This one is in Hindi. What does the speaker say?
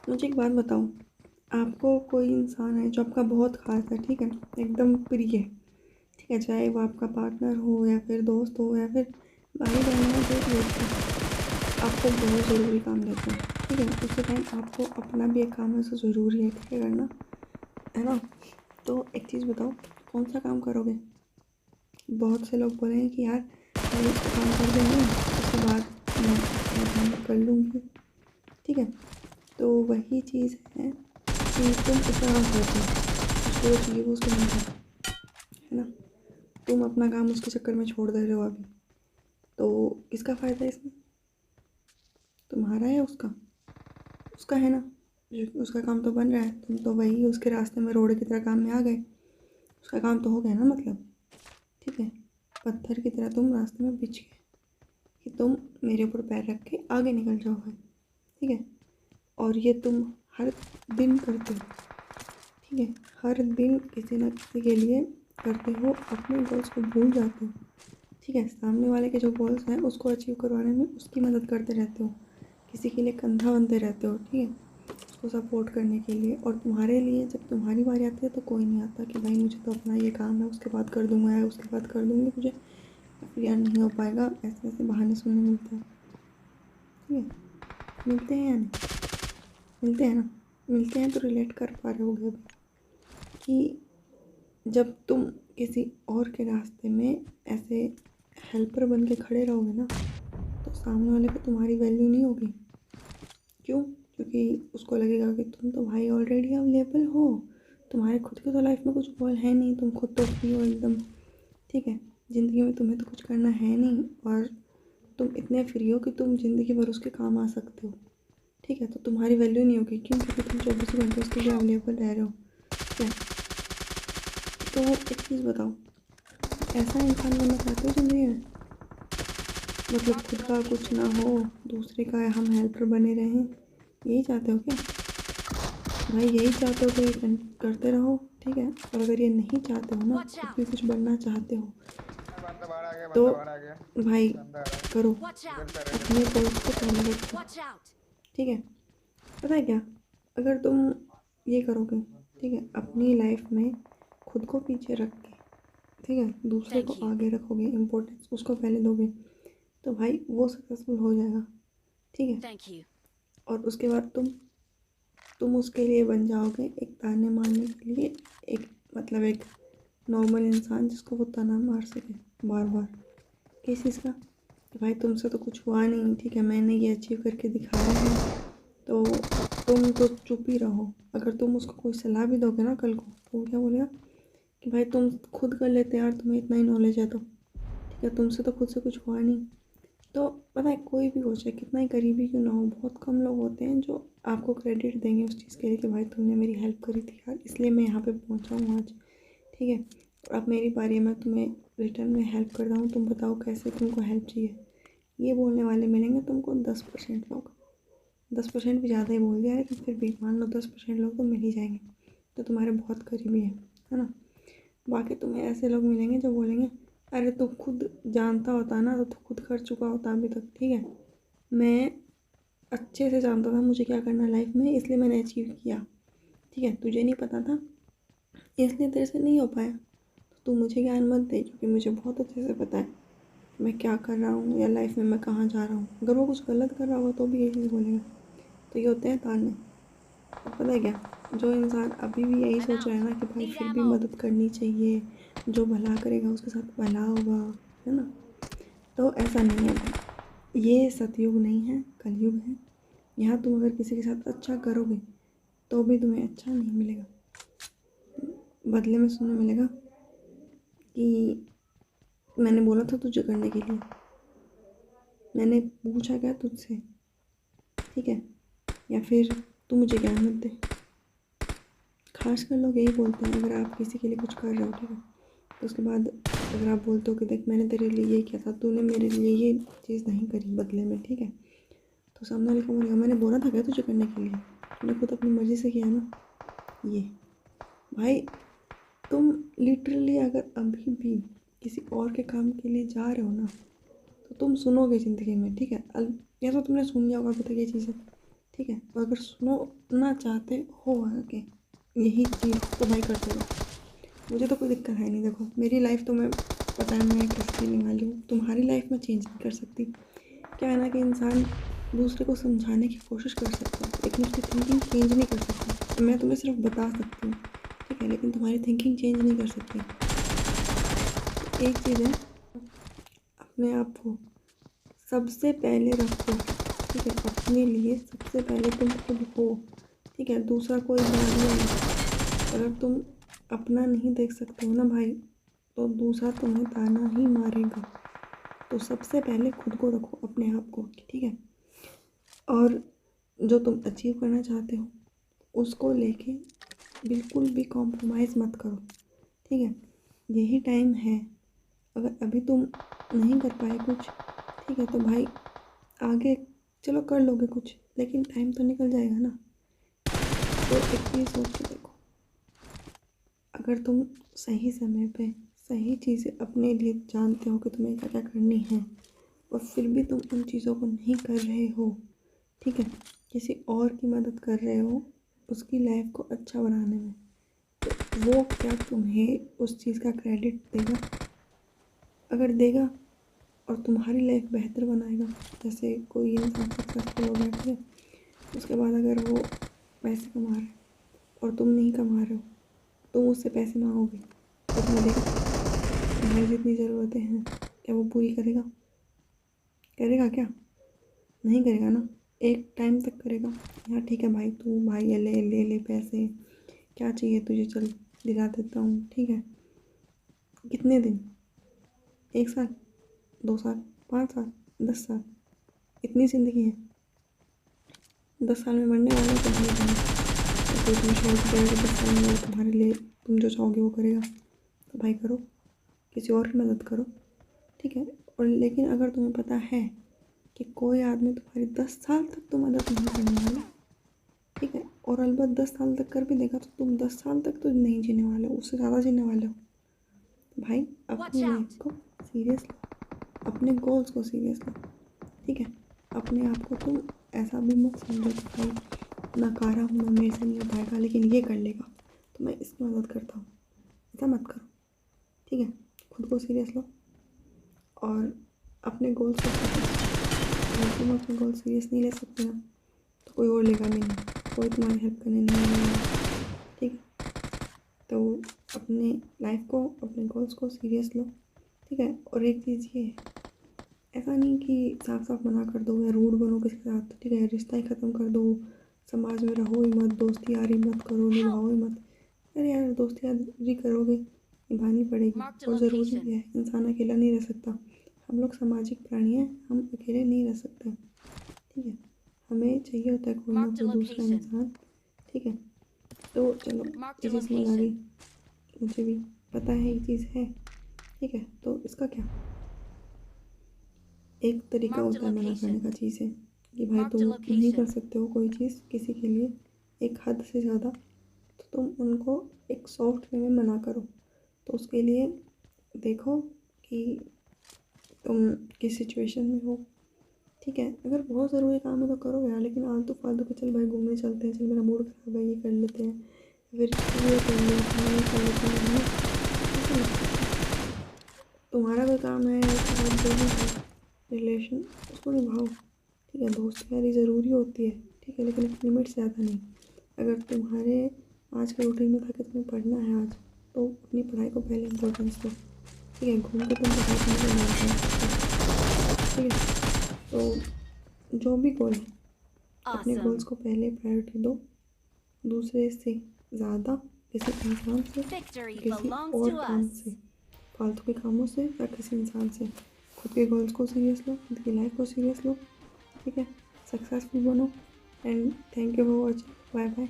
मुझे एक बात बताओ, आपको कोई इंसान है जो आपका बहुत ख़ास है, ठीक है, एकदम प्रिय है, ठीक है, चाहे वो आपका पार्टनर हो या फिर दोस्त हो या फिर भाई बहन हो, जो भी हो, आपको बहुत ज़रूरी काम देते हैं, ठीक है, उसी टाइम आपको अपना भी एक काम ऐसा ज़रूरी है, ठीक है, करना है ना। तो एक चीज़ बताओ, कौन सा काम करोगे? बहुत से लोग बोलेंगे कि यार पहले इसका काम कर देंगे, उसके बाद मैं अपना काम कर लूँगी, ठीक है। तो वही चीज़ है कि तुम उसका काम करते हो, उसको जो चाहिए वो उसको मिलता है ना। तुम अपना काम उसके चक्कर में छोड़ दे रहे हो अभी, तो किसका फ़ायदा है इसमें? तुम्हारा है उसका? उसका है ना। उसका काम तो बन रहा है, तुम तो वही उसके रास्ते में रोड की तरह काम में आ गए, उसका काम तो हो गया ना, मतलब ठीक है। पत्थर की तरह तुम रास्ते में बिछ गए कि तुम मेरे ऊपर पैर रख के आगे निकल जाओगे, ठीक है। और ये तुम हर दिन करते हो, ठीक है, हर दिन किसी ना किसी के लिए करते हो, अपने गोल्स को भूल जाते हो, ठीक है। सामने वाले के जो गोल्स हैं उसको अचीव करवाने में उसकी मदद करते रहते हो, किसी के लिए कंधा बनते रहते हो, ठीक है, उसको सपोर्ट करने के लिए। और तुम्हारे लिए जब तुम्हारी बारी आती है तो कोई नहीं आता कि भाई मुझे तो अपना ये काम है, उसके बाद कर दूंगा या उसके बाद कर दूंगी, मुझे फिर यार नहीं हो पाएगा, ऐसे ऐसे बहाने सुनने मिलते हैं, ठीक है। मिलते हैं या नहीं? मिलते हैं ना। मिलते हैं तो रिलेट कर पा रहे होगे अभी कि जब तुम किसी और के रास्ते में ऐसे हेल्पर बन के खड़े रहोगे ना, तो सामने वाले को तुम्हारी वैल्यू नहीं होगी। क्यों? क्योंकि उसको लगेगा कि तुम तो भाई ऑलरेडी अवेलेबल हो, तुम्हारे खुद के तो लाइफ में कुछ गोल है नहीं, तुम खुद तो फ्री हो एकदम, ठीक है, ज़िंदगी में तुम्हें तो कुछ करना है नहीं, और तुम इतने फ्री हो कि तुम ज़िंदगी भर उसके काम आ सकते हो, ठीक है। तो तुम्हारी वैल्यू नहीं होगी, क्यों? क्योंकि तुम 24 घंटे उसके लिए अवेलेबल रह रहे हो, ठीक है। तो एक चीज़ बताओ, ऐसा इंसान बनना चाहते हो ज़िंदगी में? मतलब खुद का कुछ ना हो, दूसरे का हम हेल्पर बने रहें, यही चाहते हो क्या? भाई यही चाहते हो तो ये करते रहो, ठीक है। और अगर ये नहीं चाहते हो ना, Watch खुद भी out! कुछ बनना चाहते हो, बंदा बाहर आ गया, तो बंदा बाहर आ गया। भाई बंदा आ रहा है। करो, Watch इधर out! से आ रहा है, इधर अपने से। गोल्स को पहले रखो, Watch out! ठीक है। पता है क्या, अगर तुम ये करोगे, ठीक है, अपनी लाइफ में खुद को पीछे रख के, ठीक है, दूसरे को Thank you. आगे रखोगे, इम्पोर्टेंस उसको पहले दोगे, तो भाई वो सक्सेसफुल हो जाएगा, ठीक है। Thank you. और उसके बाद तुम उसके लिए बन जाओगे एक ताने मारने के लिए, एक मतलब एक नॉर्मल इंसान जिसको वो ताना मार सके बार बार। किस चीज़ का? कि भाई तुमसे तो कुछ हुआ नहीं, ठीक है, मैंने ये अचीव करके दिखाया है, तो तुम तो चुप ही रहो। अगर तुम उसको कोई सलाह भी दोगे ना कल को, तो वो क्या बोलेगा कि भाई तुम खुद कर लेते यार, तुम्हें इतना ही नॉलेज है तो, ठीक है, तुमसे तो खुद से कुछ हुआ नहीं। तो पता है, कोई भी हो चाहे कितना ही करीबी क्यों ना हो, बहुत कम लोग होते हैं जो आपको क्रेडिट देंगे उस चीज़ के लिए कि भाई तुमने मेरी हेल्प करी थी यार, इसलिए मैं यहाँ पे पहुँचा हूँ आज, ठीक है। और अब मेरी बारी है, मैं तुम्हें रिटर्न में हेल्प कर रहा हूँ, तुम बताओ कैसे तुमको हेल्प चाहिए। ये बोलने वाले मिलेंगे तुमको 10% लोग। 10% भी ज़्यादा ही बोल दिया है, लेकिन फिर भी मान लो 10% लोग तो मिल ही जाएंगे, तो तुम्हारे बहुत करीबी है ना। बाकी तुम्हें ऐसे लोग मिलेंगे जो बोलेंगे अरे तू खुद जानता होता ना, तो तू खुद कर चुका होता अभी तक, ठीक है, मैं अच्छे से जानता था मुझे क्या करना है लाइफ में, इसलिए मैंने अचीव किया, ठीक है, तुझे नहीं पता था इसलिए तेरे से नहीं हो पाया। तो तू मुझे ज्ञान मत दे, क्योंकि मुझे बहुत अच्छे से पता है कि मैं क्या कर रहा हूँ या लाइफ में मैं कहाँ जा रहा हूँ। अगर वो कुछ गलत कर रहा होगा तो भी यही चीज़ बोलेगा। तो ये होते हैं ताने। और पता है क्या, जो इंसान अभी भी यही I'm सोच रहा out. है ना कि भाई Need फिर भी ammo. मदद करनी चाहिए, जो भला करेगा उसके साथ भला होगा, है ना, तो ऐसा नहीं है भाई। ये सतयुग नहीं है, कलयुग है। यहाँ तुम अगर किसी के साथ अच्छा करोगे तो भी तुम्हें अच्छा नहीं मिलेगा, बदले में सुनने मिलेगा कि मैंने बोला था तुझे करने के लिए, मैंने पूछा क्या तुझसे, ठीक है, या फिर तू मुझे ज्ञान मत दे। खासकर लोग यही बोलते हैं अगर आप किसी के लिए कुछ कर रहे हो, ठीक है, तो उसके बाद अगर आप बोलते हो कि देख मैंने तेरे लिए ये किया था, तूने मेरे लिए ये चीज़ नहीं करी बदले में, ठीक है, तो सामने वाले को बोलेगा मैंने बोला था क्या तुझे करने के लिए, तूने खुद अपनी मर्ज़ी से किया ना। ये भाई, तुम लिटरली अगर अभी भी किसी और के काम के लिए जा रहे हो ना, तो तुम सुनोगे ज़िंदगी में, ठीक है, या तो तुमने सुन लिया होगा अभी तक ये चीज़ें, ठीक है। और अगर सुनना चाहते हो आगे यही चीज़ तो भाई करते रहो, मुझे तो कोई दिक्कत है नहीं। देखो मेरी लाइफ तो मैं पता है मैं कैसे जीने वाली हूँ, तुम्हारी लाइफ में चेंज नहीं कर सकती। क्या है ना कि इंसान दूसरे को समझाने की कोशिश कर सकता है लेकिन उसकी थिंकिंग चेंज नहीं कर सकता। मैं तुम्हें सिर्फ बता सकती हूँ, ठीक है, लेकिन तुम्हारी थिंकिंग चेंज नहीं कर सकती। एक चीज़ है, अपने आप को सबसे पहले रखो, ठीक है। अपने लिए सबसे पहले तुम खुद हो, ठीक है, दूसरा कोई बाद में। अगर तुम अपना नहीं देख सकते हो ना भाई, तो दूसरा तुम्हें ताना ही मारेगा। तो सबसे पहले खुद को रखो, अपने आप को, ठीक है। और जो तुम अचीव करना चाहते हो उसको लेके बिल्कुल भी कॉम्प्रोमाइज़ मत करो, ठीक है। यही टाइम है, अगर अभी तुम नहीं कर पाए कुछ, ठीक है, तो भाई आगे चलो कर लोगे कुछ, लेकिन टाइम तो निकल जाएगा ना। तो एक चीज़ सोच के देखो, अगर तुम सही समय पे सही चीज़ें अपने लिए जानते हो कि तुम्हें क्या क्या करनी है और फिर भी तुम उन चीज़ों को नहीं कर रहे हो, ठीक है, किसी और की मदद कर रहे हो उसकी लाइफ को अच्छा बनाने में, तो वो क्या तुम्हें उस चीज़ का क्रेडिट देगा? अगर देगा और तुम्हारी लाइफ बेहतर बनाएगा, जैसे कोई इंसान सक्सेसफुल हो गया, ठीक है, उसके बाद अगर वो पैसे कमा रहे और तुम नहीं कमा रहे हो, तुम उससे पैसे मांगोगे तो तुम्हें देगा? तुम्हारी जितनी ज़रूरतें हैं क्या वो पूरी करेगा? करेगा क्या? नहीं करेगा ना। एक टाइम तक करेगा, हाँ ठीक है भाई, तू भाई ये ले ले ले पैसे, क्या चाहिए तुझे, चल दिला देता हूँ, ठीक है। कितने दिन? 1 साल, 2 साल, 5 साल, 10 साल, इतनी ज़िंदगी है। 10 साल में मरने वाले हो तो भाई बहन, तो तुम सोच रहे हो कि 10 साल में वो तुम्हारे लिए तुम जो चाहोगे वो करेगा, तो भाई करो, किसी और की मदद करो, ठीक है। और लेकिन अगर तुम्हें पता है कि कोई आदमी तुम्हारी 10 साल तक तो मदद नहीं करने वाला, ठीक है, और अलबत्त 10 साल तक कर भी देगा, तो तुम 10 साल तक तो नहीं जीने वाले हो, उससे ज़्यादा जीने वाले हो। तो भाई अपनी लाइफ को सीरियस लो, अपने गोल्स को सीरियस लो, ठीक है। अपने आप को तुम ऐसा भी मत समझो कि भाई नकारा हूँ मैं, मेरे से नहीं हो पाएगा, लेकिन ये कर लेगा तो मैं इसकी मदद करता हूँ, ऐसा मत करो, ठीक है। खुद को सीरियस लो और अपने गोल्स को सीरियस लो। अगर तुम अपने गोल सीरियस नहीं ले सकते ना, तो कोई और लेगा भी नहीं, कोई तुम्हारी हेल्प करने नहीं आएगा, ठीक है। तो अपने लाइफ को, अपने गोल्स को सीरियस लो, ठीक है। और एक चीज़ ये है, ऐसा नहीं कि साफ साफ मना कर दो या रूड बनो किसी के साथ, ठीक है, रिश्ता ही ख़त्म कर दो, समाज में रहो ही मत, दोस्ती यारी मत करो, निभाओ ही मत। अरे यार दोस्ती यारी करोगे, निभानी पड़ेगी, और ज़रूरी भी है, इंसान अकेला नहीं रह सकता। हम लोग सामाजिक प्राणी हैं, हम अकेले नहीं रह सकते, ठीक है। हमें चाहिए होता है कोई ना कोई दूसरा इंसान, ठीक है। तो चलो ये चीज़ समझ आ गई, मुझे भी पता है ये चीज़ है, ठीक है। तो इसका क्या, एक तरीका होता है मना करने का चीज़ है कि भाई तुम नहीं कर सकते हो कोई चीज़ किसी के लिए एक हद से ज़्यादा, तो तुम उनको एक सॉफ्ट वे में मना करो। तो उसके लिए देखो कि तुम किस सिचुएशन में हो, ठीक है। अगर बहुत ज़रूरी काम है तो करो यार, लेकिन आलतू फालतू के चल भाई घूमने चलते हैं, चल मेरा मूड खराब है ये कर लेते हैं, फिर ये कर लेते हैं, ये कर लेते हैं, ऐसा मत करो। तुम्हारा कोई काम है या जो भी है रिलेशन, उसको निभाओ, ठीक है। दोस्त यारी ज़रूरी होती है, ठीक है, लेकिन एक लिमिट से ज़्यादा नहीं। अगर तुम्हारे आज का रूटीन में था कि तुम्हें पढ़ना है आज, तो अपनी पढ़ाई को पहले इम्पोर्टेंस दो, ठीक है। घूम के तुम पढ़ाई करने का नहीं कर सकते, ठीक है। तो जो भी गोल है, अपने गोल्स को पहले प्रायोरिटी दो, दूसरे से ज़्यादा किसी इंसान से, किसी और काम से, फालतू के कामों से या किसी इंसान से। खुद के गोल्स को सीरियस लो, खुद की लाइफ को सीरियस लो, ठीक है। सक्सेसफुल बनो and thank you for watching, bye bye.